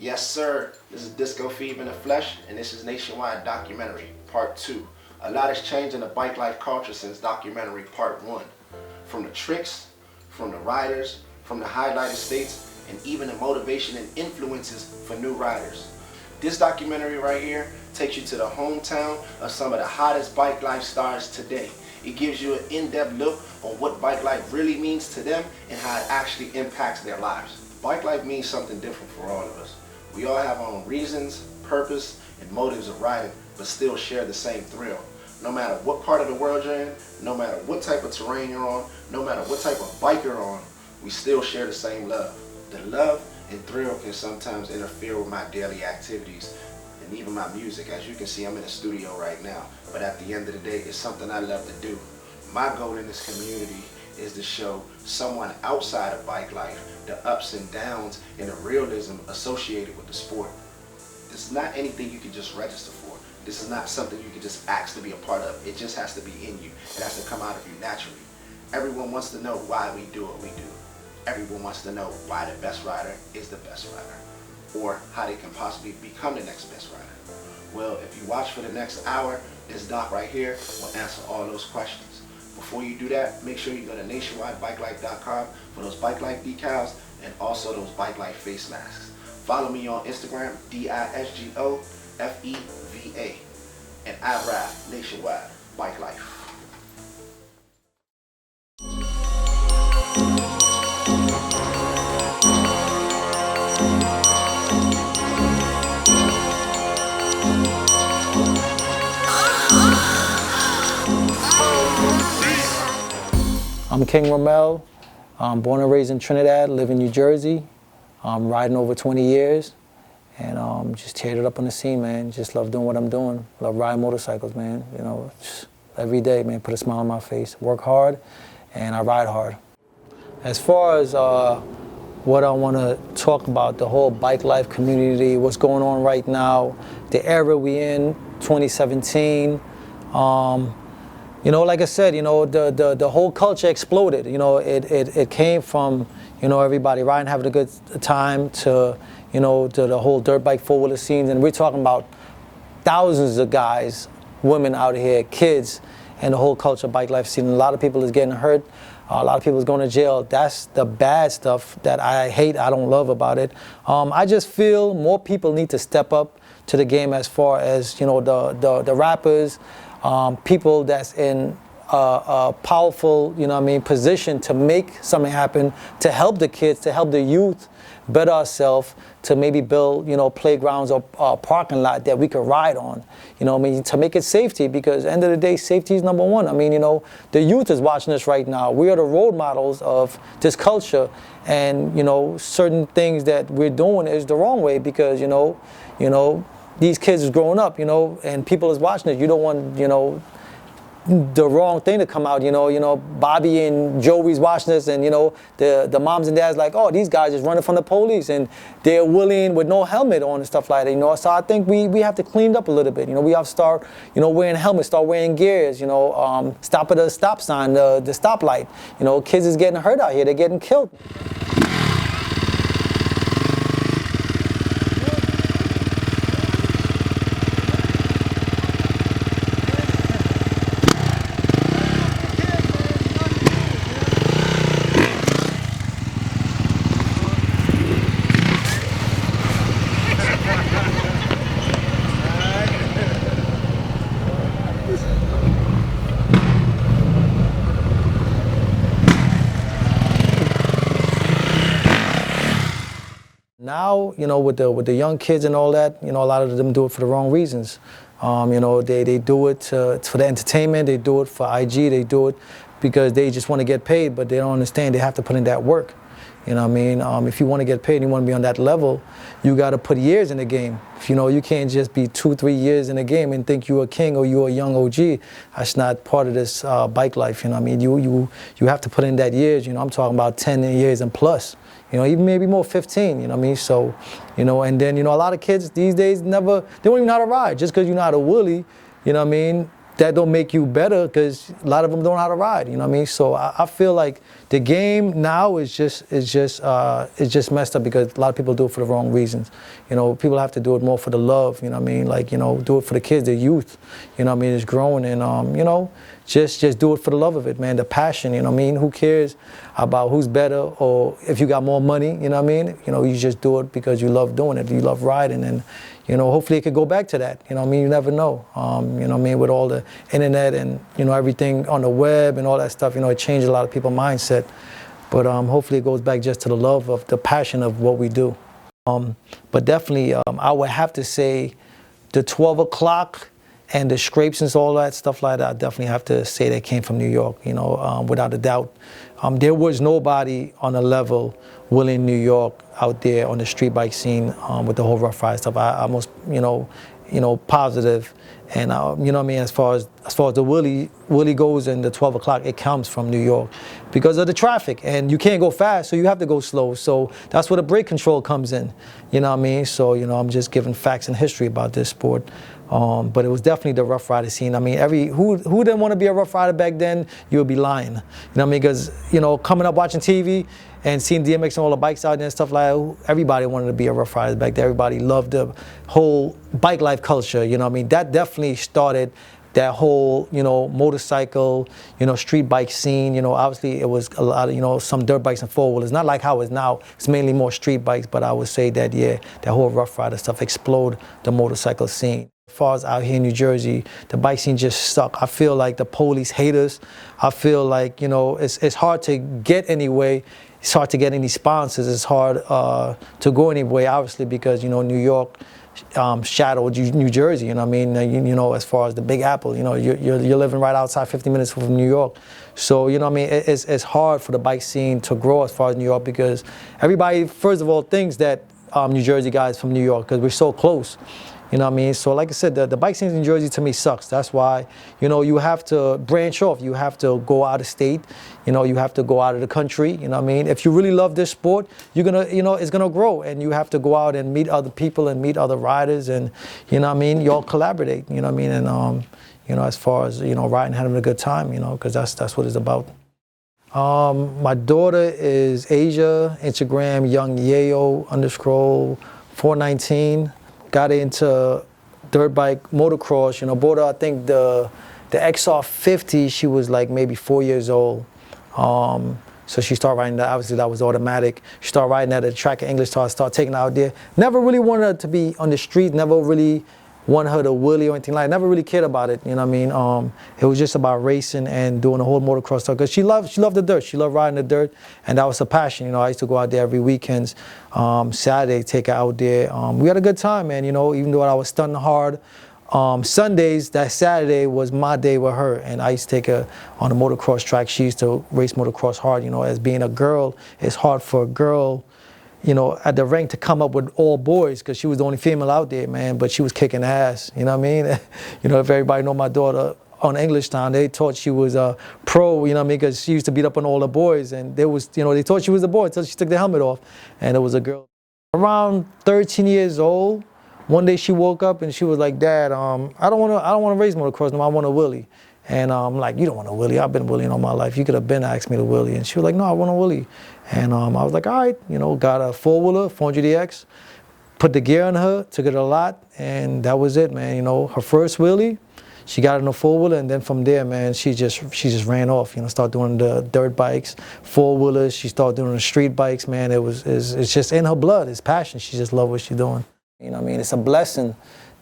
Yes, sir. This is Disco Fever in the Flesh, and this is Nationwide Documentary, Part 2. A lot has changed in the bike life culture since documentary Part 1. From the tricks, from the riders, from the highlighted states, and even the motivation and influences for new riders. This documentary right here takes you to the hometown of some of the hottest bike life stars today. It gives you an in-depth look on what bike life really means to them and how it actually impacts their lives. Bike life means something different for all of us. We all have our own reasons, purpose, and motives of riding, but still share the same thrill. No matter what part of the world you're in, no matter what type of terrain you're on, no matter what type of bike you're on, we still share the same love. The love and thrill can sometimes interfere with my daily activities and even my music. As you can see, I'm in the studio right now, but at the end of the day, it's something I love to do. My goal in this community is to show someone outside of bike life the ups and downs and the realism associated with the sport. This is not anything you can just register for. This is not something you can just ask to be a part of. It just has to be in you. It has to come out of you naturally. Everyone wants to know why we do what we do. Everyone wants to know why the best rider is the best rider, or how they can possibly become the next best rider. Well, if you watch for the next hour, this doc right here will answer all those questions. Before you do that, make sure you go to nationwidebikelife.com for those bike life decals and also those bike life face masks. Follow me on Instagram, DISGOFEVA, and I ride Nationwide Bike Life. I'm King Rommel. I'm born and raised in Trinidad, live in New Jersey. I'm riding over 20 years and just teared it up on the scene, man. Just love doing what I'm doing. Love riding motorcycles, man. You know, just every day, man, put a smile on my face. Work hard and I ride hard. As far as what I want to talk about, the whole bike life community, what's going on right now, the era we in, 2017. You know, like I said, you know, the whole culture exploded. You know, it came from, you know, everybody riding, having a good time to, you know, to the whole dirt bike four-wheeler scenes. And we're talking about thousands of guys, women out here, kids, and the whole culture bike life scene. A lot of people is getting hurt. A lot of people is going to jail. That's the bad stuff that I hate, I don't love about it. I just feel more people need to step up to the game as far as, you know, the rappers, people that's in a powerful, you know what I mean, position to make something happen, to help the kids, to help the youth better ourselves, to maybe build, you know, playgrounds or parking lot that we could ride on, you know what I mean, to make it safety, because at the end of the day, safety is number one. I mean, you know, the youth is watching us right now. We are the role models of this culture, and, you know, certain things that we're doing is the wrong way because, you know, these kids is growing up, you know, and people is watching it. You don't want, you know, the wrong thing to come out, you know, Bobby and Joey's watching this, and, you know, the moms and dads like, oh, these guys is running from the police, and they're willing with no helmet on and stuff like that, you know. So I think we have to clean it up a little bit, you know. We have to start, you know, wearing helmets, start wearing gears, you know, stop at a stop sign, the stoplight. You know, kids is getting hurt out here, they're getting killed. Now, you know, with the young kids and all that, you know, a lot of them do it for the wrong reasons. You know, they do it for the entertainment, they do it for IG, they do it because they just want to get paid, but they don't understand they have to put in that work. You know what I mean? If you want to get paid and you want to be on that level, you got to put years in the game. You know, you can't just be 2-3 years in the game and think you're a king or you're a young OG. That's not part of this bike life. You know what I mean? You have to put in that years. You know, I'm talking about 10 years and plus. You know, even maybe more, 15, you know what I mean? So, you know, and then, you know, a lot of kids these days they don't even know how to ride. Just because you know how to wheelie, you know what I mean, that don't make you better, because a lot of them don't know how to ride, you know what I mean? So I feel like the game now is just messed up because a lot of people do it for the wrong reasons. You know, people have to do it more for the love. You know what I mean? Like, you know, do it for the kids, the youth. You know what I mean? It's growing, and you know, just do it for the love of it, man. The passion. You know what I mean? Who cares about who's better or if you got more money? You know what I mean? You know, you just do it because you love doing it. You love riding, and you know, hopefully it could go back to that. You know what I mean? You never know. You know what I mean? With all the internet and, you know, everything on the web and all that stuff, you know, it changed a lot of people's mindset. But hopefully it goes back just to the love of the passion of what we do. But definitely, I would have to say the 12 o'clock and the scrapes and all that stuff like that, I definitely have to say they came from New York, you know, without a doubt. There was nobody on a level willing New York out there on the street bike scene with the whole Rough Rider stuff. I almost, you know, positive. And you know what I mean, as far as the Willie goes and the 12 o'clock, it comes from New York because of the traffic, and you can't go fast, so you have to go slow. So that's where the brake control comes in. You know what I mean? So, you know, I'm just giving facts and history about this sport. But it was definitely the Rough Rider scene. I mean, who didn't want to be a Rough Rider back then? You would be lying. You know what I mean? Because, you know, coming up watching TV and seeing DMX and all the bikes out there and stuff like that, everybody wanted to be a Rough Rider back then. Everybody loved the whole bike life culture. You know what I mean? That definitely started that whole, you know, motorcycle, you know, street bike scene. You know, obviously it was a lot of, you know, some dirt bikes and four-wheelers. Not like how it is now. It's mainly more street bikes, but I would say that, yeah, that whole Rough Rider stuff exploded the motorcycle scene. As far as out here in New Jersey, the bike scene just suck. I feel like the police hate us. I feel like, you know, it's hard to get anywhere. It's hard to get any sponsors. It's hard to go anywhere, obviously, because, you know, New York shadowed New Jersey. You know what I mean? You know, as far as the Big Apple, you know, you're living right outside 50 minutes from New York. So, you know what I mean? It's hard for the bike scene to grow as far as New York because everybody, first of all, thinks that New Jersey guys from New York because we're so close. You know what I mean? So like I said, the bike scene in New Jersey to me sucks. That's why, you know, you have to branch off. You have to go out of state. You know, you have to go out of the country. You know what I mean? If you really love this sport, you're going to, you know, it's going to grow. And you have to go out and meet other people and meet other riders. And, you know what I mean? Y'all collaborate, you know what I mean? And, you know, as far as, you know, riding, having a good time, you know, because that's what it's about. My daughter is Asia, Instagram, Young Yayo _419. Got into dirt bike motocross, you know, bought her, I think, the XR50, she was like maybe 4 years old. So she started riding that, obviously that was automatic. She started riding that at the track in English, started taking her out there. Never really wanted her to be on the street, never really wanted her to wheelie or anything like that. Never really cared about it, you know what I mean? It was just about racing and doing the whole motocross stuff. Because she loved the dirt. She loved riding the dirt, and that was her passion. You know, I used to go out there every weekends, Saturday, take her out there. We had a good time, man, you know, even though I was stunting hard. Sundays, that Saturday was my day with her, and I used to take her on the motocross track. She used to race motocross hard, you know, as being a girl, it's hard for a girl, you know, at the rank to come up with all boys because she was the only female out there, man, but she was kicking ass, you know what I mean? You know, if everybody know my daughter on English Town, they thought she was a pro, you know what I mean, because she used to beat up on all the boys, and they was, you know, they thought she was a boy until she took the helmet off, and it was a girl. Around 13 years old, one day she woke up and she was like, Dad, I don't want to race motocross, no, I want a wheelie. And I'm like, you don't want a wheelie. I've been wheeling all my life. You could have been asked me to wheelie. And she was like, no, I want a wheelie. And I was like, all right, you know, got a four-wheeler, 400DX, put the gear on her, took it a lot, and that was it, man. You know, her first wheelie, she got in a four-wheeler, and then from there, man, she just ran off. You know, started doing the dirt bikes, four-wheelers. She started doing the street bikes, man. It's just in her blood. It's passion. She just loves what she's doing. You know what I mean? It's a blessing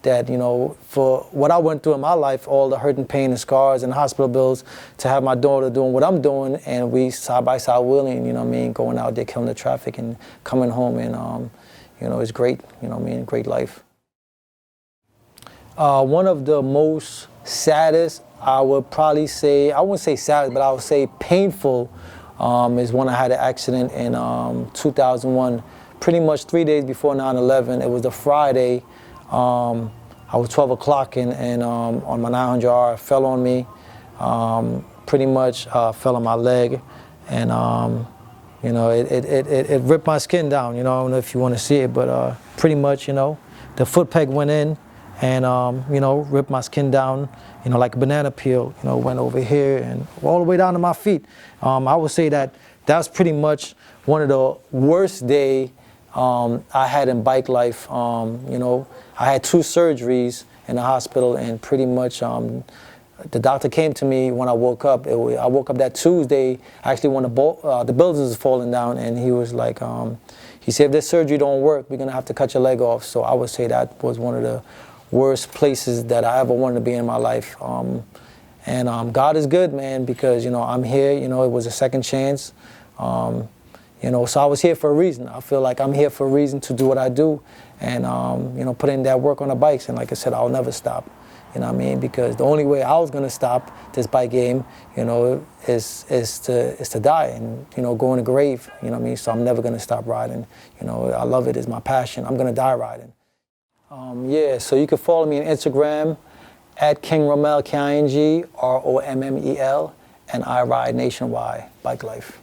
that, you know, for what I went through in my life, all the hurt and pain and scars and hospital bills, to have my daughter doing what I'm doing, and we side by side wheeling, you know what I mean, going out there, killing the traffic and coming home, and, you know, it's great, you know what I mean, great life. One of the most saddest, I would probably say, I wouldn't say saddest, but I would say painful, is when I had an accident in 2001, pretty much 3 days before 9/11. It was a Friday. I was 12 o'clock and on my 900R, fell on me, pretty much fell on my leg, and you know, it ripped my skin down. You know, I don't know if you want to see it, but pretty much, you know, the foot peg went in and you know, ripped my skin down, you know, like a banana peel. You know, went over here and all the way down to my feet. I would say that, that's pretty much one of the worst day I had in bike life. You know, I had 2 surgeries in the hospital, and pretty much the doctor came to me when I woke up. I woke up that Tuesday, actually when the buildings was falling down, and he was like, he said, if this surgery don't work, we're gonna have to cut your leg off. So I would say that was one of the worst places that I ever wanted to be in my life. And God is good, man, because, you know, I'm here. You know, it was a second chance. You know, so I was here for a reason. I feel like I'm here for a reason to do what I do, and you know, put in that work on the bikes. And like I said, I'll never stop. You know what I mean? Because the only way I was gonna stop this bike game, you know, is to die and, you know, go in the grave. You know what I mean? So I'm never gonna stop riding. You know, I love it. It's my passion. I'm gonna die riding. Yeah. So you can follow me on Instagram at King Rommel, KING, ROMMEL, and I ride Nationwide BikeLife.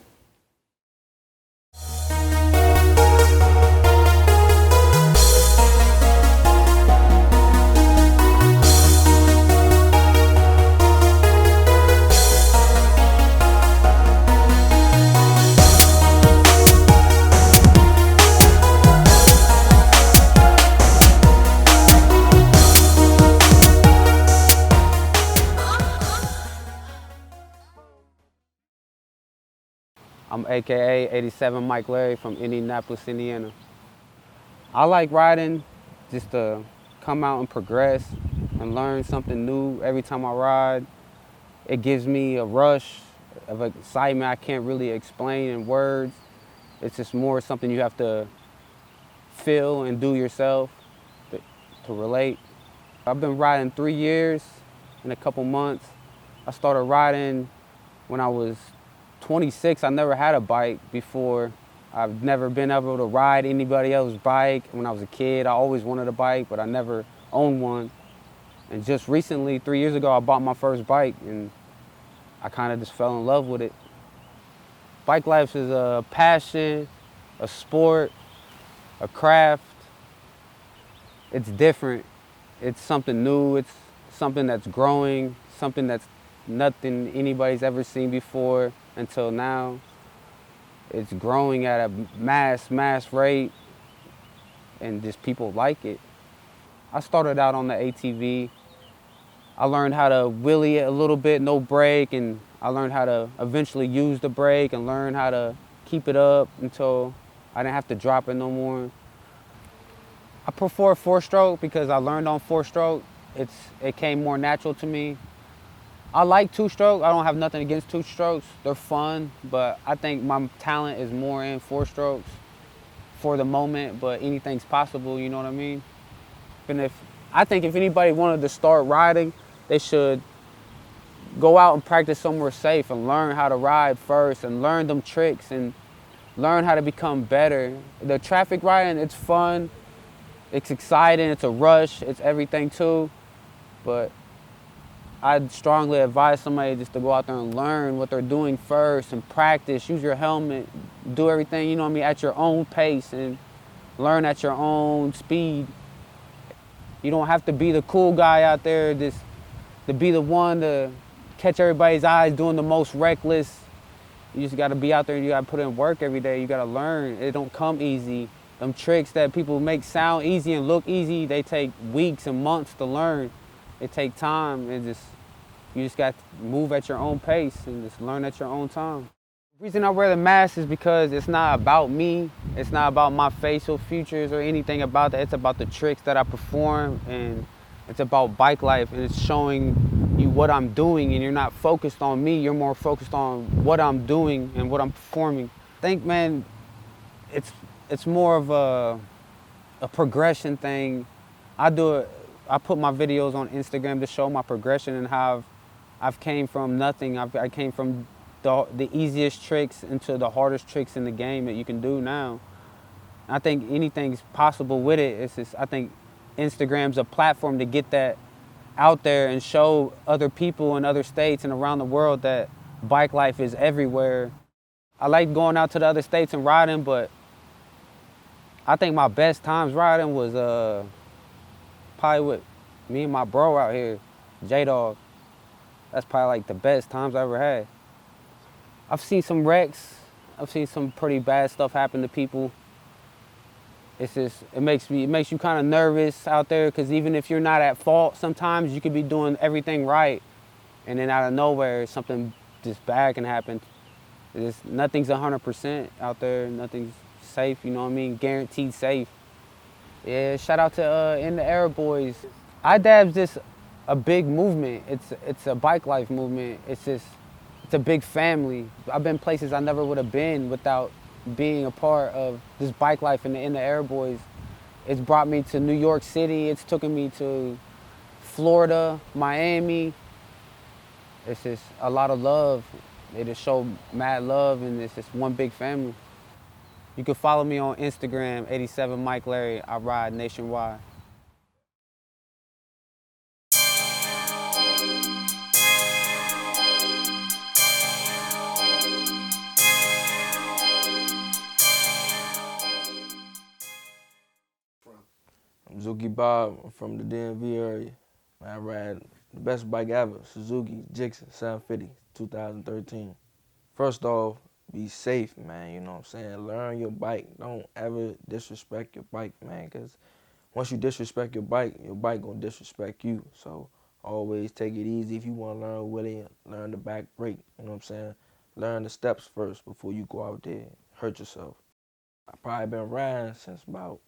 I'm AKA 87 Mike Larry from Indianapolis, Indiana. I like riding just to come out and progress and learn something new every time I ride. It gives me a rush of excitement I can't really explain in words. It's just more something you have to feel and do yourself to relate. I've been riding 3 years and a couple months. I started riding when I was 26. I never had a bike before. I've never been able to ride anybody else's bike. When I was a kid, I always wanted a bike, but I never owned one. And just recently, 3 years ago, I bought my first bike, and I kind of just fell in love with it. Bike life is a passion, a sport, a craft. It's different. It's something new. It's something that's growing, something that's nothing anybody's ever seen before until now. It's growing at a mass rate, and just people like it. I started out on the ATV. I learned how to wheelie it a little bit, no brake, and I learned how to eventually use the brake and learn how to keep it up until I didn't have to drop it no more. I prefer 4-stroke because I learned on 4-stroke. It came more natural to me. I like 2-stroke. I don't have nothing against 2-strokes. They're fun, but I think my talent is more in 4-strokes for the moment, but anything's possible, you know what I mean? And I think if anybody wanted to start riding, they should go out and practice somewhere safe and learn how to ride first and learn them tricks and learn how to become better. The traffic riding, it's fun, it's exciting, it's a rush, it's everything too, but I'd strongly advise somebody just to go out there and learn what they're doing first and practice, use your helmet, do everything, you know what I mean, at your own pace and learn at your own speed. You don't have to be the cool guy out there just to be the one to catch everybody's eyes doing the most reckless. You just gotta be out there and you gotta put in work every day. You gotta learn. It don't come easy. Them tricks that people make sound easy and look easy, they take weeks and months to learn. It take time, and you just got to move at your own pace and just learn at your own time. The reason I wear the mask is because it's not about me. It's not about my facial features or anything about that. It's about the tricks that I perform, and it's about bike life, and it's showing you what I'm doing, and you're not focused on me. You're more focused on what I'm doing and what I'm performing. I think, man, it's more of a progression thing. I put my videos on Instagram to show my progression and how I've came from nothing. I came from the easiest tricks into the hardest tricks in the game that you can do now. I think anything's possible with it. It's just, I think Instagram's a platform to get that out there and show other people in other states and around the world that bike life is everywhere. I like going out to the other states and riding, but I think my best times riding was probably with me and my bro out here, J-Dog. That's probably like the best times I ever had. I've seen some wrecks. I've seen some pretty bad stuff happen to people. It's just, it makes you kind of nervous out there, because even if you're not at fault, sometimes you could be doing everything right, and then out of nowhere, something just bad can happen. Nothing's 100% out there. Nothing's safe, you know what I mean? Guaranteed safe. Yeah, shout out to In the Air Boys. IDAB's just a big movement. It's a bike life movement. It's a big family. I've been places I never would have been without being a part of this bike life and the In the Air Boys. It's brought me to New York City. It's taken me to Florida, Miami. It's just a lot of love. They just show mad love, and it's just one big family. You can follow me on Instagram, 87 Mike Larry. I ride nationwide. I'm Suzuki Bob. I'm from the DMV area. I ride the best bike ever, Suzuki Gixxer 750, 2013. First off, be safe, man, you know what I'm saying? Learn your bike. Don't ever disrespect your bike, man, because once you disrespect your bike gonna disrespect you. So always take it easy. If you want to learn wheelie, learn the back brake, you know what I'm saying? Learn the steps first before you go out there and hurt yourself. I probably been riding since about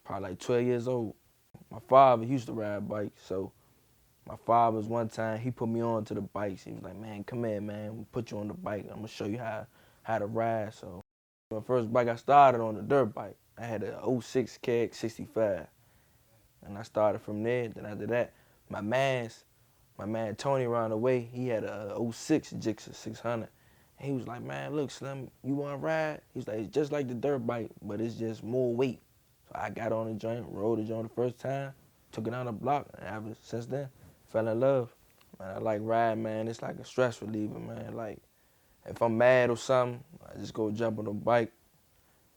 probably like 12 years old. My father used to ride bikes, so my father's one time, he put me on to the bikes. He was like, man, come here, man, we'll put you on the bike. I'm gonna show you how to ride. So my first bike I started on a dirt bike. I had a '06 KX 65. And I started from there. Then after that, my man Tony around the way, he had a '06 Gixxer 600. And he was like, man, look, Slim, you wanna ride? He's like, it's just like the dirt bike, but it's just more weight. So I got on the joint, rode the joint the first time, took it down the block, and ever since then, fell in love. Man, I like riding, man. It's like a stress reliever, man. Like, if I'm mad or something, I just go jump on the bike,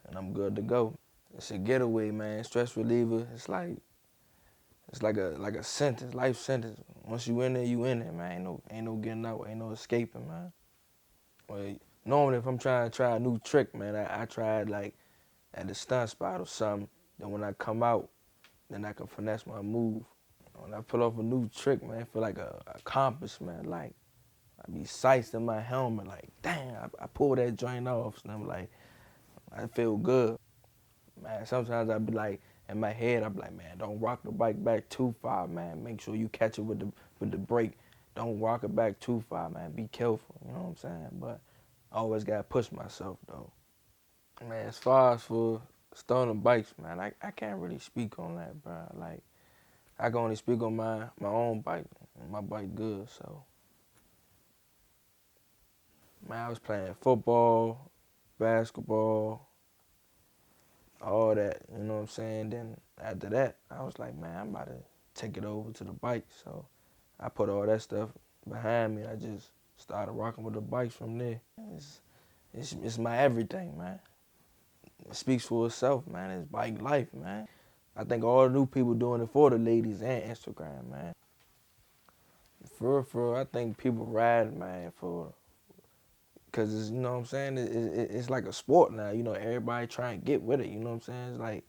and I'm good to go. It's a getaway, man. Stress reliever. It's like a sentence, life sentence. Once you in there, you in there, man. Ain't no getting out, ain't no escaping, man. Well, normally if I'm trying to try a new trick, man, I tried like at the stunt spot or something. Then when I come out, then I can finesse my move. When I pull off a new trick, man, I feel like a accomplishment. Like, I be sights in my helmet, like, damn, I pulled that joint off. And I'm like, I feel good. Man, sometimes I be like, in my head, I be like, man, don't rock the bike back too far, man. Make sure you catch it with the brake. Don't rock it back too far, man. Be careful, you know what I'm saying? But I always gotta push myself, though. Man, as far as for stolen bikes, man, I can't really speak on that, bro. Like, I can only speak on my own bike. My bike good, so. Man, I was playing football, basketball, all that, you know what I'm saying? Then after that, I was like, man, I'm about to take it over to the bike. So I put all that stuff behind me. I just started rocking with the bikes from there. It's my everything, man. It speaks for itself, man. It's bike life, man. I think all the new people doing it for the ladies and Instagram, man. For real, I think people ride, man, because it's, you know what I'm saying, it's like a sport now. You know, everybody trying to get with it, you know what I'm saying? It's like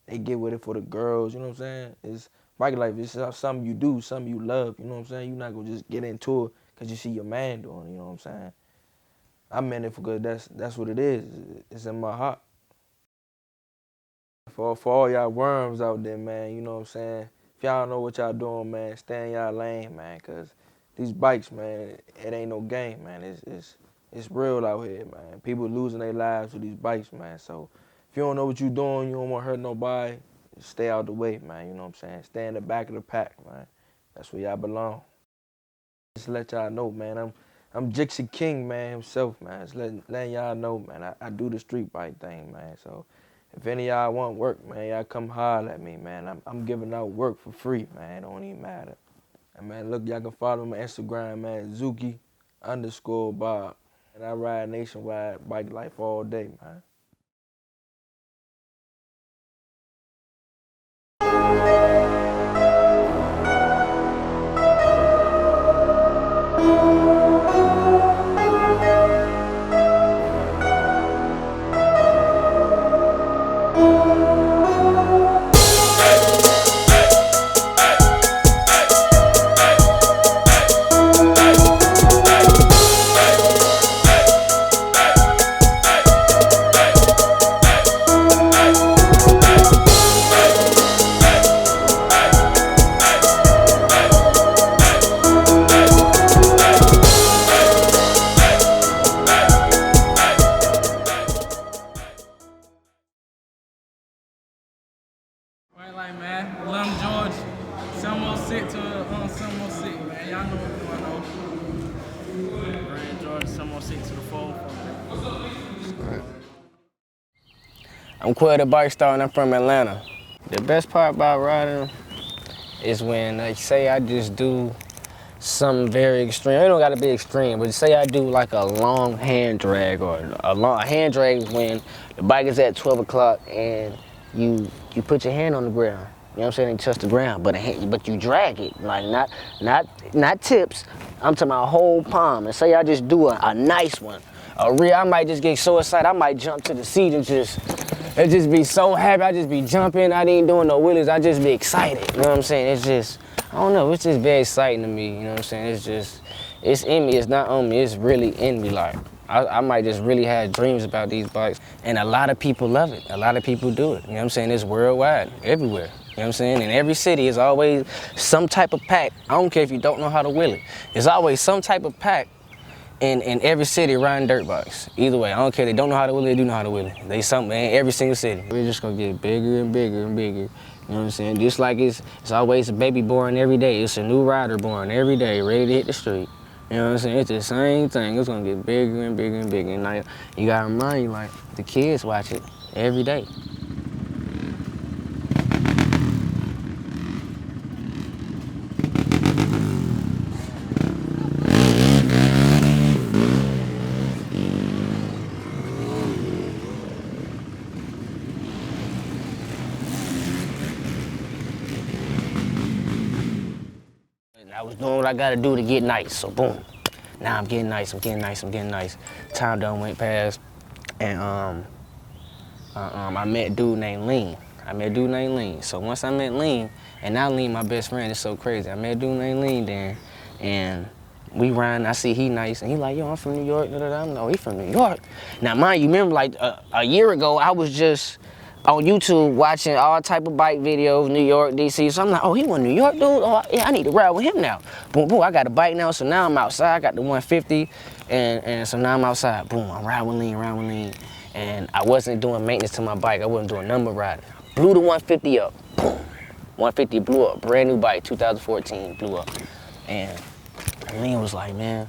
they get with it for the girls, you know what I'm saying? It's bike life, it's something you do, something you love, you know what I'm saying? You're not going to just get into it because you see your man doing it, you know what I'm saying? I'm in it because that's what it is. It's in my heart. For all y'all worms out there, man, you know what I'm saying? If y'all don't know what y'all doing, man, stay in y'all lane, man, because these bikes, man, it ain't no game, man. It's real out here, man. People losing their lives with these bikes, man. So if you don't know what you're doing, you don't want to hurt nobody, just stay out the way, man, you know what I'm saying? Stay in the back of the pack, man. That's where y'all belong. Just let y'all know, man, I'm Gixxer King, man, himself, man. Just letting y'all know, man, I do the street bike thing, man. So if any of y'all want work, man, y'all come holler at me, man. I'm giving out work for free, man. It don't even matter. And man, look, y'all can follow me on Instagram, man, Suzuki_Bob. And I ride Nationwide Bike Life all day, man. Like, man, Lum George, 706 to 706, man. Y'all know what's going on. Grand George, 706 to the 404. I'm Quay the Bike Star and I'm from Atlanta. The best part about riding is when, like, say I just do something very extreme. It don't gotta be extreme, but say I do like a long hand drag, or a hand drag is when the bike is at 12 o'clock and you put your hand on the ground. You know what I'm saying? And touch the ground, but you drag it, like not tips. I'm talking about whole palm. And say I just do a nice one, I might just get so excited, I might jump to the seat and just be so happy. I just be jumping. I ain't doing no wheelies. I just be excited. You know what I'm saying? It's just, I don't know. It's just very exciting to me. You know what I'm saying? It's in me. It's not on me. It's really in me. Like, I might just really have dreams about these bikes. And a lot of people love it. A lot of people do it. You know what I'm saying? It's worldwide, everywhere. You know what I'm saying? In every city, is always some type of pack. I don't care if you don't know how to wheel it. There's always some type of pack in every city riding dirt bikes. Either way, I don't care. They don't know how to wheel it, they do know how to wheel it. They something in every single city. We're just gonna get bigger and bigger and bigger. You know what I'm saying? Just like it's always a baby born every day. It's a new rider born every day, ready to hit the street. You know what I'm saying? It's the same thing. It's gonna get bigger and bigger and bigger. And like, you gotta remind you, like, the kids watch it every day. I was doing what I gotta do to get nice, so boom. Now I'm getting nice, I'm getting nice, I'm getting nice. Time done went past, and I met a dude named Lean. So once I met Lean, and now Lean my best friend, it's so crazy. I met a dude named Lean then, and we ran, I see he nice, and he like, yo, I'm from New York, I'm like, oh, he from New York. Now mind you, remember like a year ago, I was just on YouTube watching all type of bike videos, New York, DC. So I'm like, oh, he went New York, dude? Oh, yeah, I need to ride with him now. Boom, boom, I got a bike now, so now I'm outside. I got the 150, and so now I'm outside. Boom, I'm riding with Lean. And I wasn't doing maintenance to my bike. I wasn't doing number riding. Blew the 150 up, boom. 150 blew up, brand new bike, 2014, blew up. And Lean was like, man,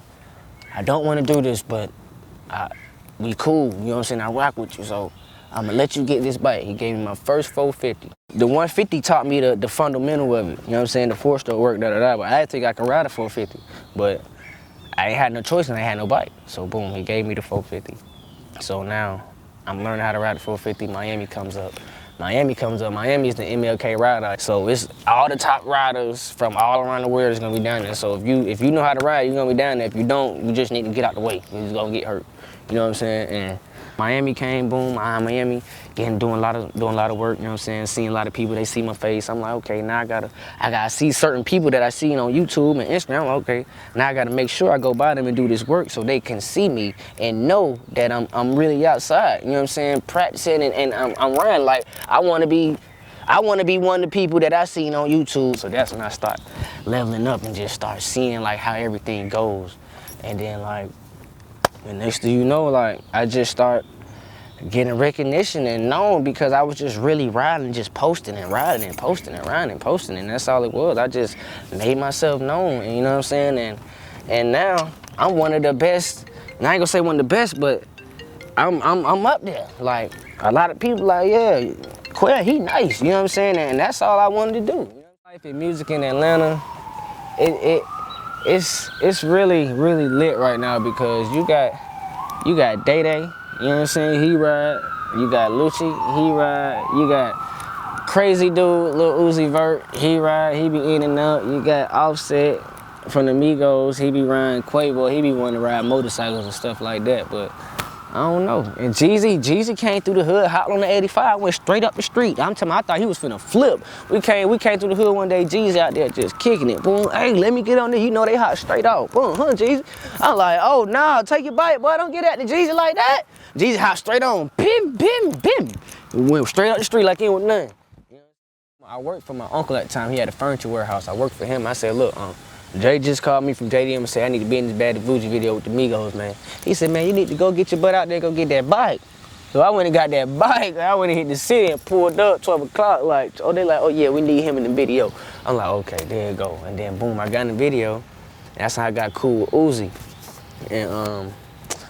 I don't want to do this, but we cool, you know what I'm saying? I rock with you, so I'm gonna let you get this bike. He gave me my first 450. The 150 taught me the fundamental of it. You know what I'm saying? The four-stroke work, But I didn't think I could ride a 450. But I ain't had no choice and I had no bike. So boom, he gave me the 450. So now I'm learning how to ride the 450. Miami comes up. Miami is the MLK rider. So it's all the top riders from all around the world is gonna be down there. So if you know how to ride, you're gonna be down there. If you don't, you just need to get out the way. You're just gonna get hurt. You know what I'm saying? And Miami came, boom, Miami, doing a lot of work, you know what I'm saying? Seeing a lot of people, they see my face. I'm like, okay, now I gotta see certain people that I see on YouTube and Instagram. I'm like, okay, now I gotta make sure I go by them and do this work so they can see me and know that I'm really outside. You know what I'm saying? Practicing and I'm running. Like, I wanna be one of the people that I seen on YouTube. So that's when I start leveling up and just start seeing like how everything goes. And then like, the next thing you know, like, I just start getting recognition and known because I was just really riding, just posting and riding and posting and riding and posting, and that's all it was. I just made myself known, and you know what I'm saying? And now I'm one of the best. And I ain't gonna say one of the best, but I'm up there. Like, a lot of people like, yeah, Quay, he nice, you know what I'm saying? And that's all I wanted to do. Life and music in Atlanta, it's really, really lit right now because you got Day Day, you know what I'm saying, he ride. You got Lucci, he ride. You got crazy dude, Lil Uzi Vert, he ride, he be in and out. You got Offset from the Migos, he be riding. Quavo, he be wanting to ride motorcycles and stuff like that, but I don't know. And Jeezy came through the hood, hopped on the 85, went straight up the street. I thought he was finna flip. We came through the hood one day, Jeezy out there just kicking it. Boom, hey, let me get on there. You know they hot straight off. Boom, huh, Jeezy? I'm like, oh, nah, take your bike, boy. Don't get at the Jeezy like that. Jeezy hot straight on. Bim. We went straight up the street like it was nothing. I worked for my uncle at the time. He had a furniture warehouse. I worked for him. I said, look, Jay just called me from JDM and said, I need to be in this Bad Bougie video with the Migos, man. He said, man, you need to go get your butt out there, go get that bike. So I went and got that bike. I went and hit the city and pulled up 12 o'clock. Like, oh, they like, oh yeah, we need him in the video. I'm like, okay, there you go. And then boom, I got in the video. That's how I got cool with Uzi. And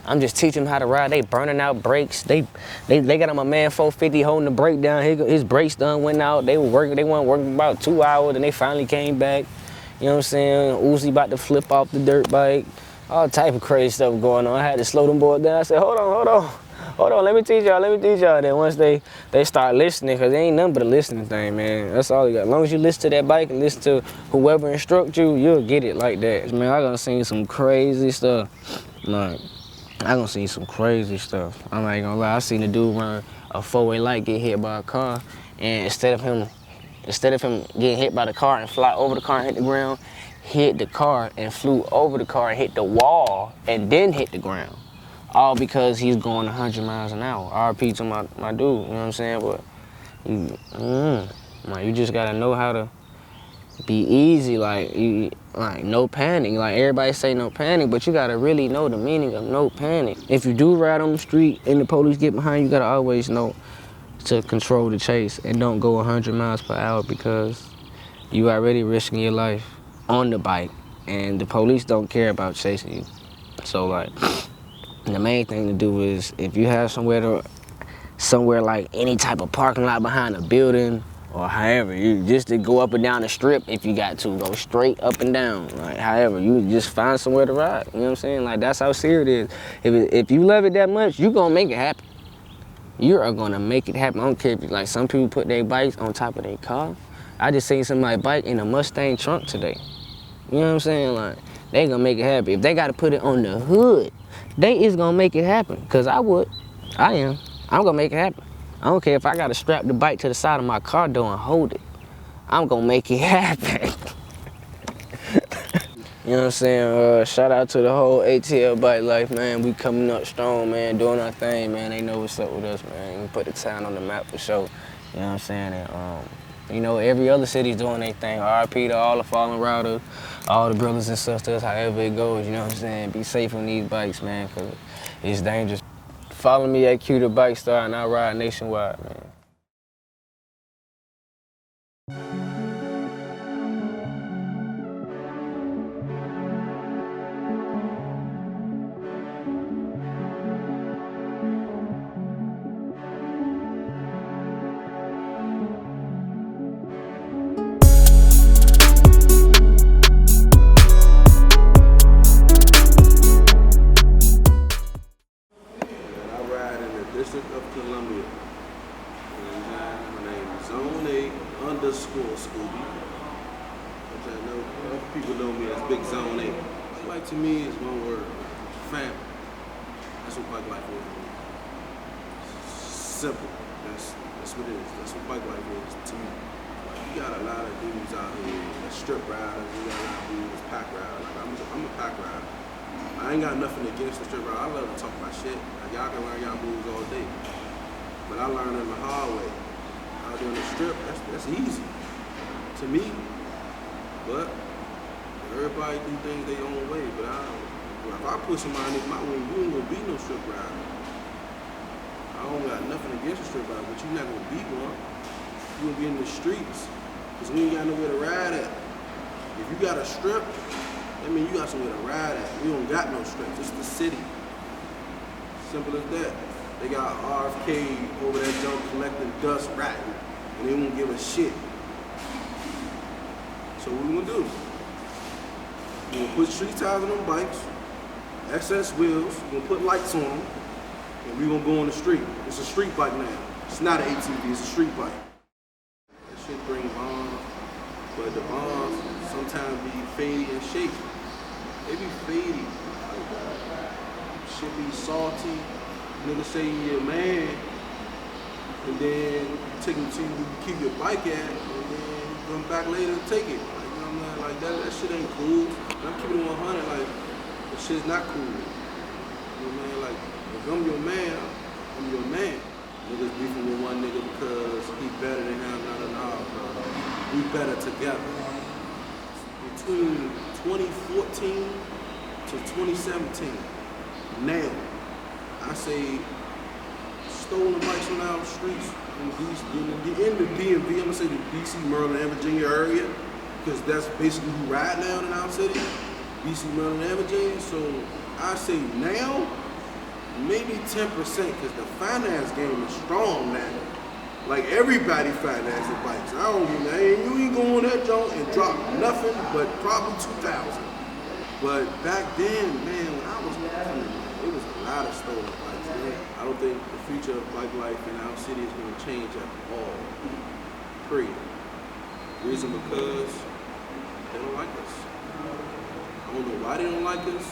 I'm just teaching them how to ride. They burning out brakes. They got on my man 450 holding the brake down. His brakes done went out. They weren't working about 2 hours, and they finally came back. You know what I'm saying? Uzi about to flip off the dirt bike. All type of crazy stuff going on. I had to slow them boys down. I said, hold on, let me teach y'all. Then once they start listening, because it ain't nothing but a listening thing, man. That's all you got. As long as you listen to that bike and listen to whoever instruct you, you'll get it like that. Man, I done seen some crazy stuff. Like, I done seen some crazy stuff. I'm not gonna lie. I seen a dude run a four-way light get hit by a car, and instead of him getting hit by the car and fly over the car and hit the ground, hit the car and flew over the car and hit the wall and then hit the ground. All because he's going 100 miles an hour. RP to my dude, you know what I'm saying? But you just gotta know how to be easy, like no panic. Like everybody say no panic, but you gotta really know the meaning of no panic. If you do ride on the street and the police get behind you, gotta always know to control the chase and don't go 100 miles per hour, because you already risking your life on the bike and the police don't care about chasing you. So like, the main thing to do is, if you have somewhere like any type of parking lot behind a building, or however, you just to go up and down the strip if you got to, go straight up and down. Like, however, you just find somewhere to ride, you know what I'm saying? Like, that's how serious it is. If you love it that much, you gonna make it happen. You are gonna make it happen. I don't care if, like, some people put their bikes on top of their car. I just seen somebody bike in a Mustang trunk today. You know what I'm saying? Like, they gonna make it happen. If they gotta put it on the hood, they is gonna make it happen. Cause I am. I'm gonna make it happen. I don't care if I gotta strap the bike to the side of my car door and hold it. I'm gonna make it happen. You know what I'm saying? Shout out to the whole ATL Bike Life, man. We coming up strong, man, doing our thing, man. They know what's up with us, man. We put the town on the map for sure. You know what I'm saying? And, you know, every other city's doing their thing. RP to all the fallen riders, all the brothers and sisters, however it goes, you know what I'm saying? Be safe on these bikes, man, because it's dangerous. Follow me at Q the Bike Star, and I ride nationwide, man. To me, it's one word: family. That's what bike life is. Simple. That's what it is. That's what bike life is to me. Like, you got a lot of dudes out here that strip riders. You got a lot of dudes pack riders. Like, I'm a pack rider. I ain't got nothing against the strip rider. I love to talk my shit. Like, y'all can learn y'all moves all day, but I learned it the hard way. Out there on the strip, that's easy to me, but everybody do things their own way, but if I put somebody in my way, you ain't gonna be no strip rider. I don't got nothing against a strip rider, but you're not gonna be one. You gonna be in the streets, because we ain't got nowhere to ride at. If you got a strip, that means you got somewhere to ride at. We don't got no strips, it's the city. Simple as that. They got RFK over that junk collecting dust, ratting, and they won't give a shit. So what we gonna do? We're gonna put street tires on them bikes, excess wheels, we're gonna put lights on them, and we're gonna go on the street. It's a street bike now. It's not an ATV, it's a street bike. That shit bring bombs, but the bombs sometimes be fadey and shaky. They be fadey. Shit be salty. Nigga say you're a man, and then you take him to you keep your bike at, and then you come back later and take it. Like that shit ain't cool. I'm keeping it 100, like, that shit's not cool. You know what I mean? Like, if I'm your man, I'm your man. Niggas beefing with one nigga because he better than him, no, bro. We better together. Between 2014 to 2017, now, I say stolen bikes on our streets in the DMV. I'm gonna say the DC, Maryland, and Virginia area, because that's basically who ride now in our city. DC, Maryland, and Virginia. So I say now, maybe 10%, because the finance game is strong now. Like everybody financing bikes. I don't mean that. You ain't going on that joint and drop nothing but probably 2,000. But back then, man, when I was young, it was a lot of stolen bikes. Man. I don't think the future of bike life in our city is going to change at all. Period. Reason because they don't like us. I don't know why they don't like us.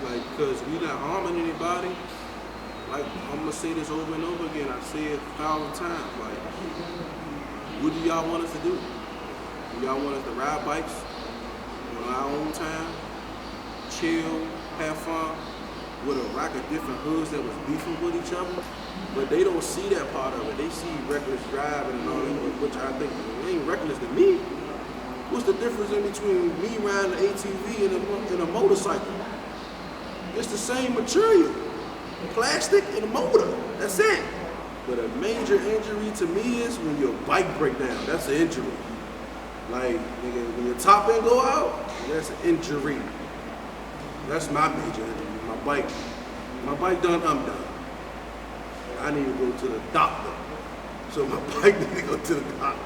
Like, because we not harming anybody. Like, I'm gonna say this over and over again. I say it 1,000 times. Like, what do y'all want us to do? Do y'all want us to ride bikes on our own time, chill, have fun, with a rack of different hoods that was beefing with each other? But they don't see that part of it. They see reckless driving and all that, which I think it ain't reckless to me. What's the difference in between me riding an ATV and a motorcycle? It's the same material. Plastic and a motor. That's it. But a major injury to me is when your bike break down. That's an injury. Like, nigga, when your top end go out, that's an injury. That's my major injury. My bike done, I'm done. I need to go to the doctor. So my bike need to go to the doctor.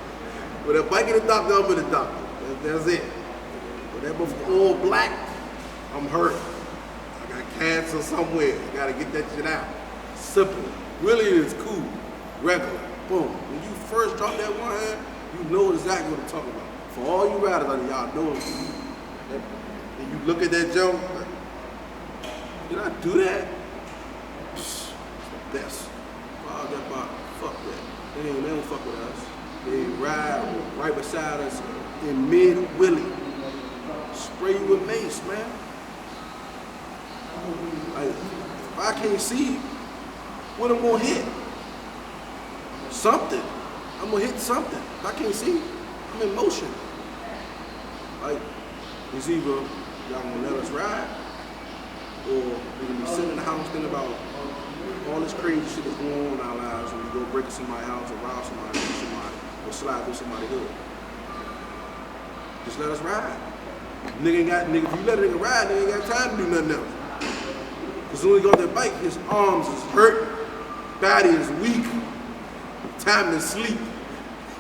When that bike in the doctor, I'm with the doctor. That's it. When that motherfucker all black, I'm hurt. Cancer somewhere. You gotta get that shit out. Simple. Really, it's cool. Regular. Boom. When you first drop that one hand, you know exactly what I'm talking about. For all you riders out there, y'all know it. And you look at that jump, like, did I do that? It's the best. Wow, that bike. Fuck that. They don't fuck with us. They ride right beside us in mid-willy. Spray you with mace, man. Like, if I can't see what I'm gonna hit, something. I'm gonna hit something. If I can't see, I'm in motion. Like, it's either y'all gonna let us ride, or we're gonna be sitting in the house thinking about all this crazy shit that's going on in our lives when we go break into somebody's house or rob somebody, or slide through somebody's hood. Just let us ride. Nigga, if you let a nigga ride, nigga ain't got time to do nothing else. Because when he got that bike, his arms is hurt, body is weak, time to sleep.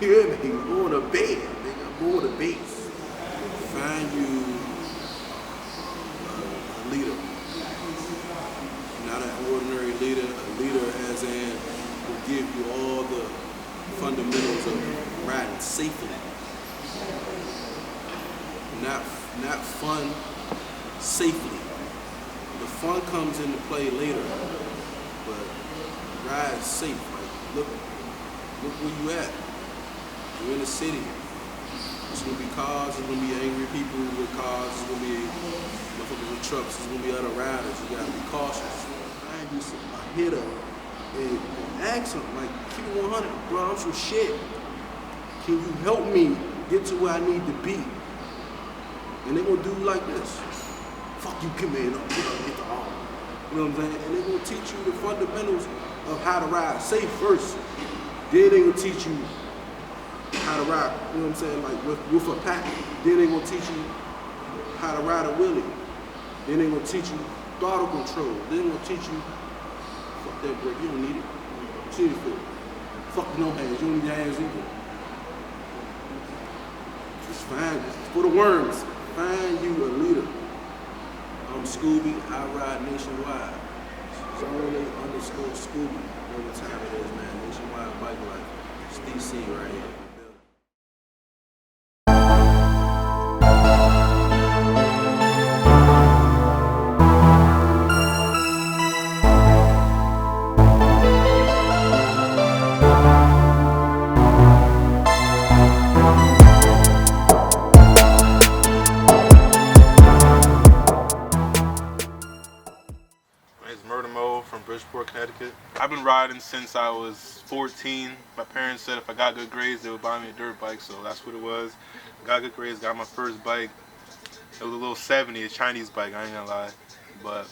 You hear me? Go to bed, nigga. Go to base. Find you a leader. Not an ordinary leader, a leader as in will give you all the fundamentals of riding safely. Not fun, safely. The fun comes into play later, but ride safe. Like, look where you at. You're in the city. It's gonna be cars. It's gonna be angry people with cars. It's gonna be motherfuckers with trucks. It's gonna be other riders. You gotta be cautious. Find you a hitter and ask them, like, keep it 100, bro. I'm some shit. Can you help me get to where I need to be? And they gonna do like this. Fuck you, come in, get the arm. You know what I'm saying? And they're gonna teach you the fundamentals of how to ride safe first. Then they gonna teach you how to ride, you know what I'm saying, like with a pack. Then they gonna teach you how to ride a wheelie. Then they gonna teach you throttle control. Then they gonna teach you, fuck that brake, you don't need it. What you need it for? Fuck no hands, you don't need your hands either. Just find it. For the worms, find you a leader. I'm Scooby, I ride nationwide. Zone_Scooby. Know what time it is, man. Nationwide Bike Life. It's DC right here. From Bridgeport, Connecticut. I've been riding since I was 14. My parents said if I got good grades, they would buy me a dirt bike, so that's what it was. Got good grades, got my first bike. It was a little 70, a Chinese bike, I ain't gonna lie. But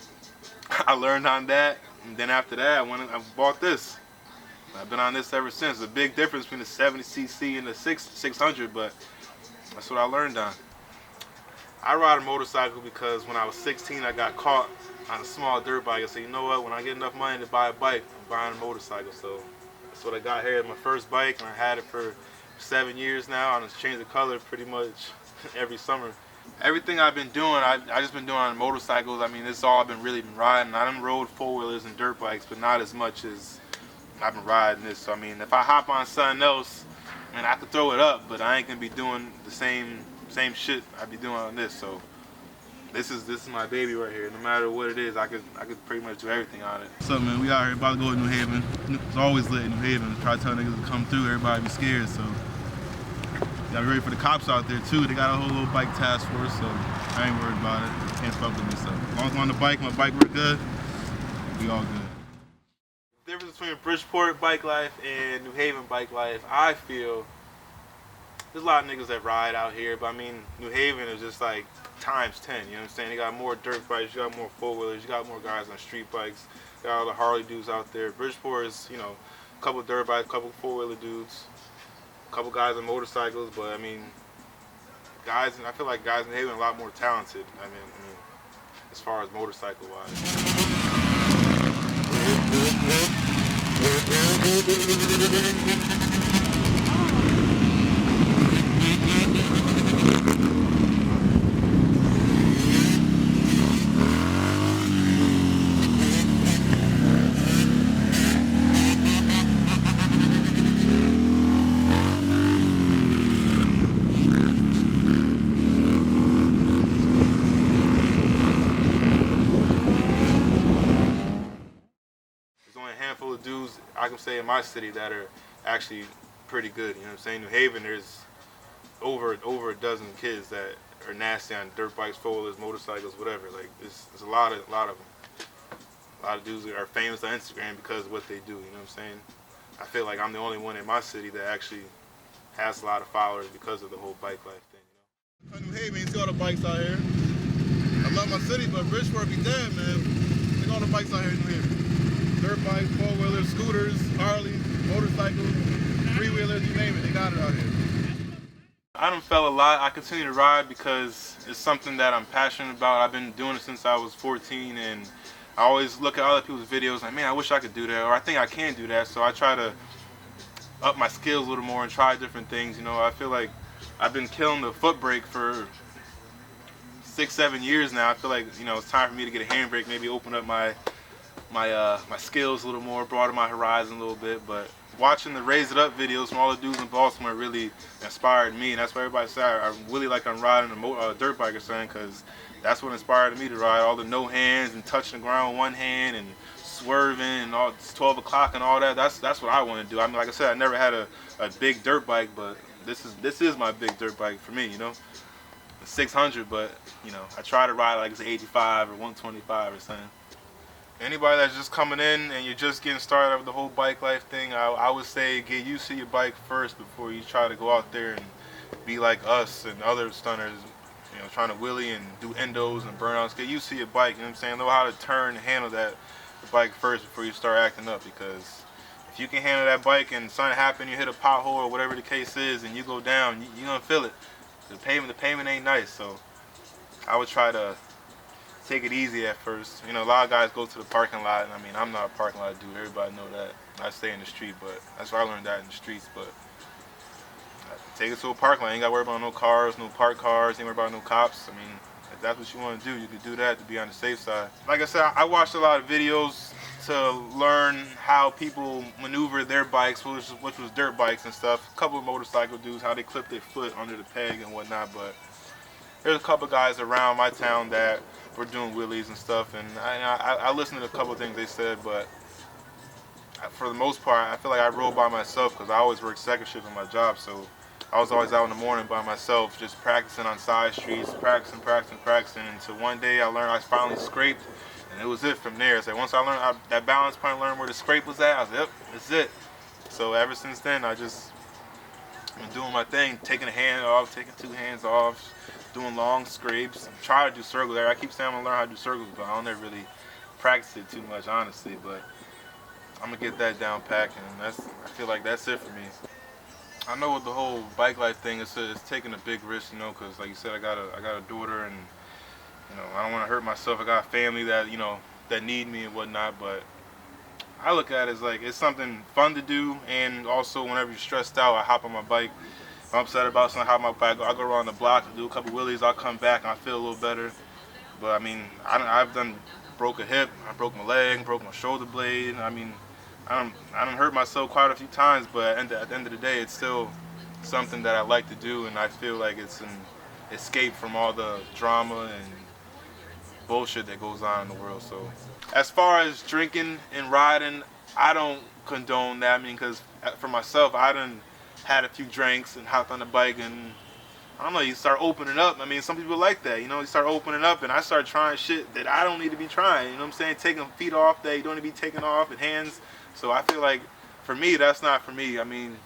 I learned on that, And then after that, I bought this. I've been on this ever since. A big difference between the 70cc and the 600, but that's what I learned on. I ride a motorcycle because when I was 16, I got caught on a small dirt bike. I said, you know what, when I get enough money to buy a bike, I'm buying a motorcycle. So that's what I got here, my first bike, and I had it for 7 years now, and it's changed the color pretty much every summer. Everything I've been doing, I just been doing on motorcycles. I mean, this is all I've been really been riding. I done rode four-wheelers and dirt bikes, but not as much as I've been riding this. So I mean, if I hop on something else, I mean, I could throw it up, but I ain't gonna be doing the same shit I be doing on this. So this is my baby right here. No matter what it is, I could pretty much do everything on it. What's up, man? We out here about to go to New Haven. It's always lit in New Haven. Try to tell niggas to come through. Everybody be scared, so gotta be ready for the cops out there too. They got a whole little bike task force, so I ain't worried about it. Can't fuck with me. So as long as I'm on the bike, my bike work good, we all good. The difference between Bridgeport bike life and New Haven bike life, I feel there's a lot of niggas that ride out here, but I mean, New Haven is just like times 10, you know what I'm saying? They got more dirt bikes, you got more four-wheelers, you got more guys on street bikes, you got all the Harley dudes out there. Bridgeport is, you know, a couple dirt bikes, a couple four-wheeler dudes, a couple guys on motorcycles, but I mean, I feel like guys in New Haven are a lot more talented, I mean as far as motorcycle-wise. Dudes I can say in my city that are actually pretty good, you know what I'm saying? New Haven, there's over a dozen kids that are nasty on dirt bikes, four-wheelers, motorcycles, whatever. Like there's a lot of them. A lot of dudes are famous on Instagram because of what they do, you know what I'm saying? I feel like I'm the only one in my city that actually has a lot of followers because of the whole bike life thing, you know? New Haven, you see all the bikes out here. I love my city, but Bridgeport be dead, man. Look at all the bikes out here in New Haven. Dirt bikes, four-wheelers, scooters, Harleys, motorcycles, three-wheelers, you name it, they got it out here. I done fell a lot. I continue to ride because it's something that I'm passionate about. I've been doing it since I was 14, and I always look at other people's videos like, man, I wish I could do that, or I think I can do that. So I try to up my skills a little more and try different things. You know, I feel like I've been killing the foot brake for 6-7 years now. I feel like, you know, it's time for me to get a handbrake, maybe open up my skills a little more, broaden my horizon a little bit. But watching the Raise It Up videos from all the dudes in Baltimore really inspired me, and that's why everybody say I really like I'm riding a dirt bike or something, because that's what inspired me to ride. All the no hands and touching the ground with one hand and swerving and all 12 o'clock and all that. That's what I want to do. I mean, like I said, I never had a big dirt bike, but this is my big dirt bike for me, you know. The 600, but you know, I try to ride like it's 85 or 125 or something. Anybody that's just coming in and you're just getting started with the whole bike life thing, I would say get used to your bike first before you try to go out there and be like us and other stunners, you know, trying to wheelie and do endos and burnouts. Get used to your bike, you know what I'm saying? Know how to turn and handle the bike first before you start acting up, because if you can handle that bike and something happen, you hit a pothole or whatever the case is and you go down, you're gonna feel it. The pavement ain't nice, so I would try to take it easy at first. You know, a lot of guys go to the parking lot, and I mean, I'm not a parking lot dude, everybody know that. I stay in the street, but that's where I learned that in the streets. But take it to a parking lot, you ain't gotta worry about no cars, no parked cars, ain't worry about no cops. I mean, if that's what you wanna do, you can do that to be on the safe side. Like I said, I watched a lot of videos to learn how people maneuver their bikes, which was dirt bikes and stuff. A couple of motorcycle dudes, how they clip their foot under the peg and whatnot, but there's a couple guys around my town that were doing wheelies and stuff, and I listened to a couple of things they said, but for the most part, I feel like I rode by myself because I always worked second shift in my job, so I was always out in the morning by myself, just practicing on side streets, practicing, until one day I finally scraped, and it was it from there. So once I learned that balance point, learned where the scrape was at, I was like, yep, that's it. So ever since then, I just been doing my thing, taking a hand off, taking two hands off, doing long scrapes, try to do circles there. I keep saying I'm gonna learn how to do circles, but I don't ever really practice it too much, honestly, but I'm gonna get that down pat, and I feel like that's it for me. I know with the whole bike life thing, it's taking a big risk, you know, because like you said, I got a daughter, and you know, I don't want to hurt myself. I got a family that, you know, that need me and whatnot, but I look at it as like it's something fun to do, and also whenever you're stressed out, I hop on my bike. If I'm upset about something, I hop on my bike. I go around the block, do a couple wheelies, I'll come back, and I feel a little better. But I mean, I've broke a hip, I broke my leg, broke my shoulder blade. I mean, I done hurt myself quite a few times, but at the end of the day, it's still something that I like to do, and I feel like it's an escape from all the drama and bullshit that goes on in the world. So as far as drinking and riding, I don't condone that. I mean, because for myself, I done had a few drinks and hopped on the bike, and I don't know, you start opening up. I mean, some people like that, you know, you start opening up, and I start trying shit that I don't need to be trying, you know what I'm saying? Taking feet off that you don't need to be taking off, and hands. So I feel like, for me, that's not for me. I mean,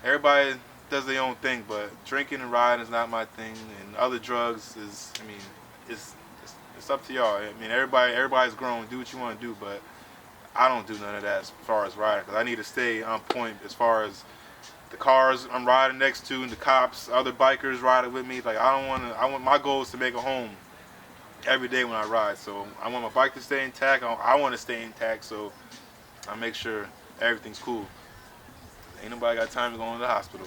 everybody does their own thing, but drinking and riding is not my thing, and other drugs is, I mean, it's up to y'all. I mean, everybody's grown, do what you want to do, but I don't do none of that as far as riding, because I need to stay on point as far as the cars I'm riding next to, and the cops, other bikers riding with me. Like, I want my goal is to make it home every day when I ride. So I want my bike to stay intact. I want to stay intact, so I make sure everything's cool. Ain't nobody got time to go into the hospital.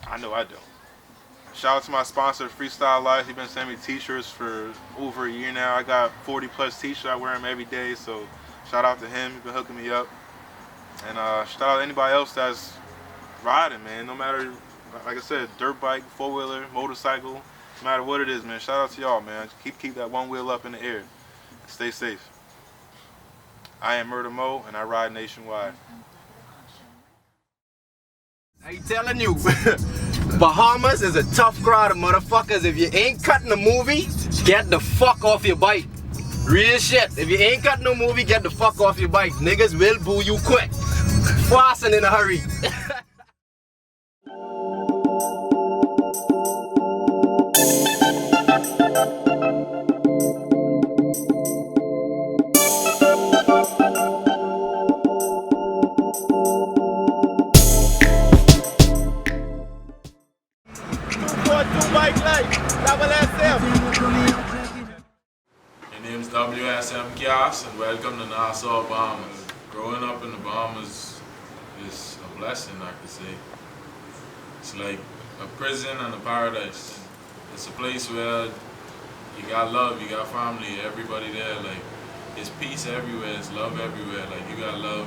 I know I don't. Shout out to my sponsor, Freestyle Life. He's been sending me t-shirts for over a year now. I got 40 plus t-shirts. I wear them every day, so shout out to him. He's been hooking me up. And shout out to anybody else that's riding, man. No matter, like I said, dirt bike, four-wheeler, motorcycle, no matter what it is, man. Shout out to y'all, man. Keep that one wheel up in the air. Stay safe. I am Murder Mo, and I ride nationwide. I telling you, Bahamas is a tough crowd of motherfuckers. If you ain't cutting a movie, get the fuck off your bike. Real shit. If you ain't cutting no movie, get the fuck off your bike. Niggas will boo you quick. Fast and in a hurry. My name's WSM Kias, and welcome to Nassau, Bahamas. Growing up in the Bahamas is a blessing, I could say. It's like a prison and a paradise. It's a place where you got love, you got family, everybody there. Like, it's peace everywhere, it's love everywhere. Like, you got love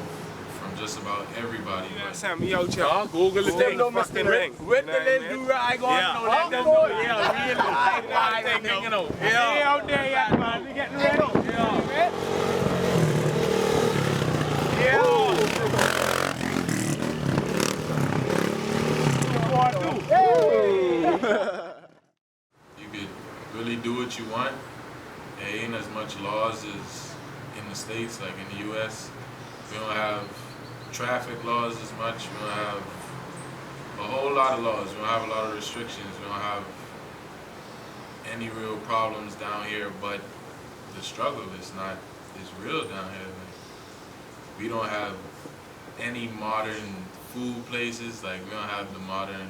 from just about everybody. Sam, yo, Google the thing, fucking ring. With the little do-rag on, let them know. Yeah, real high thing, you know. Yeah, out there, yeah, man. We getting ready. You could really do what you want. There ain't as much laws as in the States, like in the US. We don't have traffic laws as much. We don't have a whole lot of laws. We don't have a lot of restrictions. We don't have any real problems down here, but the struggle is real down here. Like, we don't have any modern food places. Like, we don't have the modern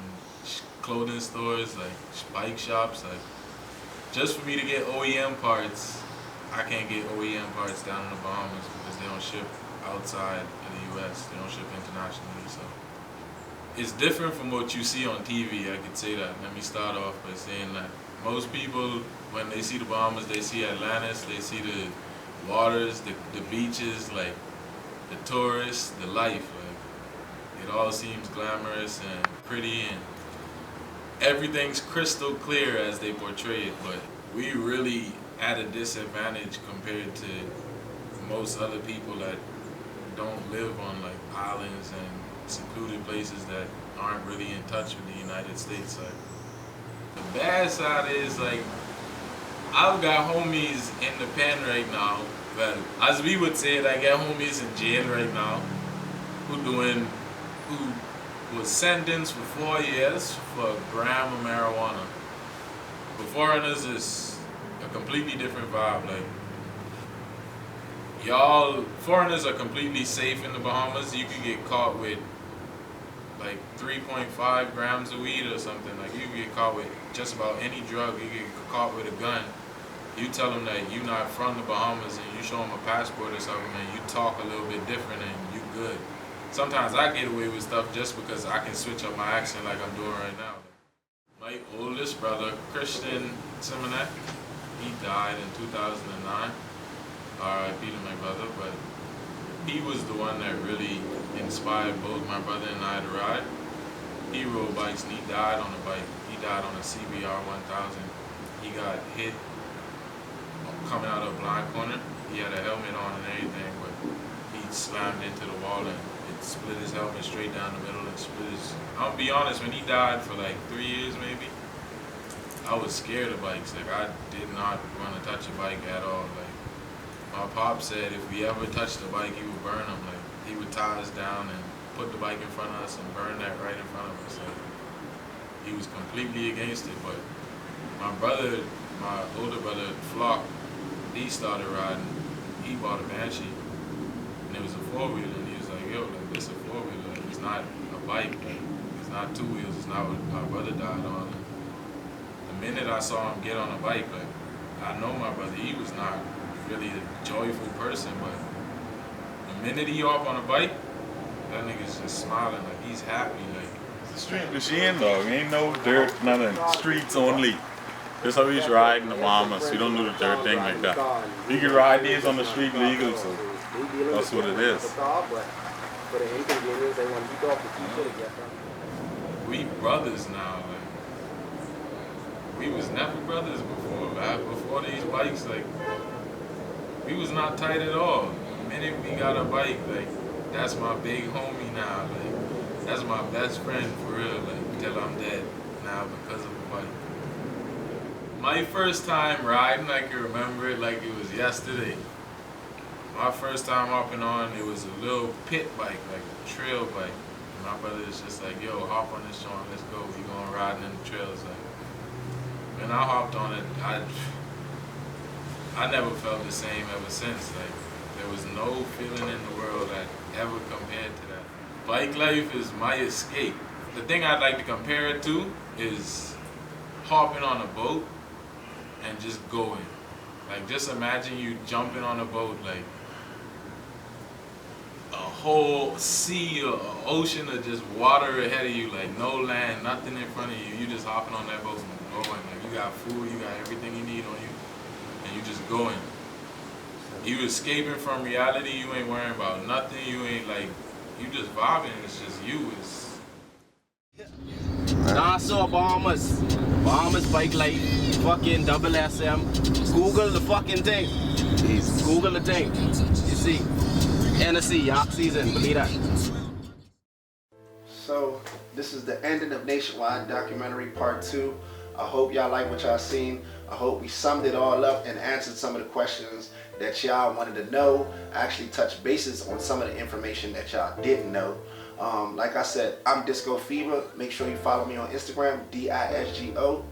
clothing stores, like bike shops. Like, just for me to get OEM parts, I can't get OEM parts down in the Bahamas because they don't ship outside of the US. They don't ship internationally. So it's different from what you see on TV, I could say that. Let me start off by saying that most people, when they see the Bahamas, they see Atlantis, they see the waters, the beaches, like the tourists, the life. Like, it all seems glamorous and pretty, and everything's crystal clear as they portray it, but we really at a disadvantage compared to most other people that don't live on like islands and secluded places that aren't really in touch with the United States. Like, the bad side is, like, I've got homies in the pen right now, but as we would say it, I got homies in jail right now who was sentenced for 4 years for a gram of marijuana. For foreigners, it's a completely different vibe. Like, y'all foreigners are completely safe in the Bahamas. You can get caught with like 3.5 grams of weed or something. Like you can get caught with just about any drug. You get caught with a gun. You tell them that you're not from the Bahamas and you show them a passport or something and you talk a little bit different and you good. Sometimes I get away with stuff just because I can switch up my accent like I'm doing right now. My oldest brother, Christian Simonet, he died in 2009. R.I.P. to my brother, but he was the one that really inspired both my brother and I to ride. He rode bikes and he died on a bike. He died on a CBR 1000. He got hit coming out of a blind corner. He had a helmet on and everything, but he slammed into the wall and it split his helmet straight down the middle and split his... I'll be honest, when he died for like 3 years maybe, I was scared of bikes. Like I did not want to touch a bike at all. Like my pop said if we ever touched the bike, he would burn them. Like he would tie us down and put the bike in front of us and burn that right in front of us. Like he was completely against it, but my brother, my older brother, Flock, he started riding. He bought a Banshee, and it was a four-wheeler, and he was like, yo, like, this is a four-wheeler. Like, it's not a bike. Like, it's not two wheels. It's not what my brother died on. And the minute I saw him get on a bike, like, I know my brother, he was not really a joyful person, but the minute he off on a bike, that nigga's just smiling, like, he's happy. Like, it's a street machine, dog. Ain't no dirt, nothing. Streets only. That's how we just ride in the Bahamas. We don't do the dirt thing like that. We can ride these on the street legal, so that's what it is. We brothers now, like we was never brothers before. Before these bikes, like we was not tight at all. The minute we got a bike, like that's my big homie now. Like that's my best friend for real. Like till I'm dead now because of a bike. My first time riding, I can remember it like it was yesterday. My first time hopping on, it was a little pit bike, like a trail bike. And my brother was just like, yo, hop on this joint, let's go. We going riding in the trails. Like, when I hopped on it, I never felt the same ever since. Like, there was no feeling in the world that ever compared to that. Bike life is my escape. The thing I'd like to compare it to is hopping on a boat and just going. Like, just imagine you jumping on a boat, like a whole sea or ocean of just water ahead of you, like no land, nothing in front of you. You just hopping on that boat and going. Like, you got food, you got everything you need on you, and you just going. You escaping from reality, you ain't worrying about nothing, you ain't like, you just vibing, it's just you. It's Nassau, Bahamas bike life, fucking double SM. Google the fucking thing. Google the thing. You see, Hennessy, Yak season, believe that. So, this is the ending of Nationwide Documentary Part 2. I hope y'all like what y'all seen. I hope we summed it all up and answered some of the questions that y'all wanted to know. I actually touched bases on some of the information that y'all didn't know. Like I said, I'm Disco Fever. Make sure you follow me on Instagram, DISGOFEVA.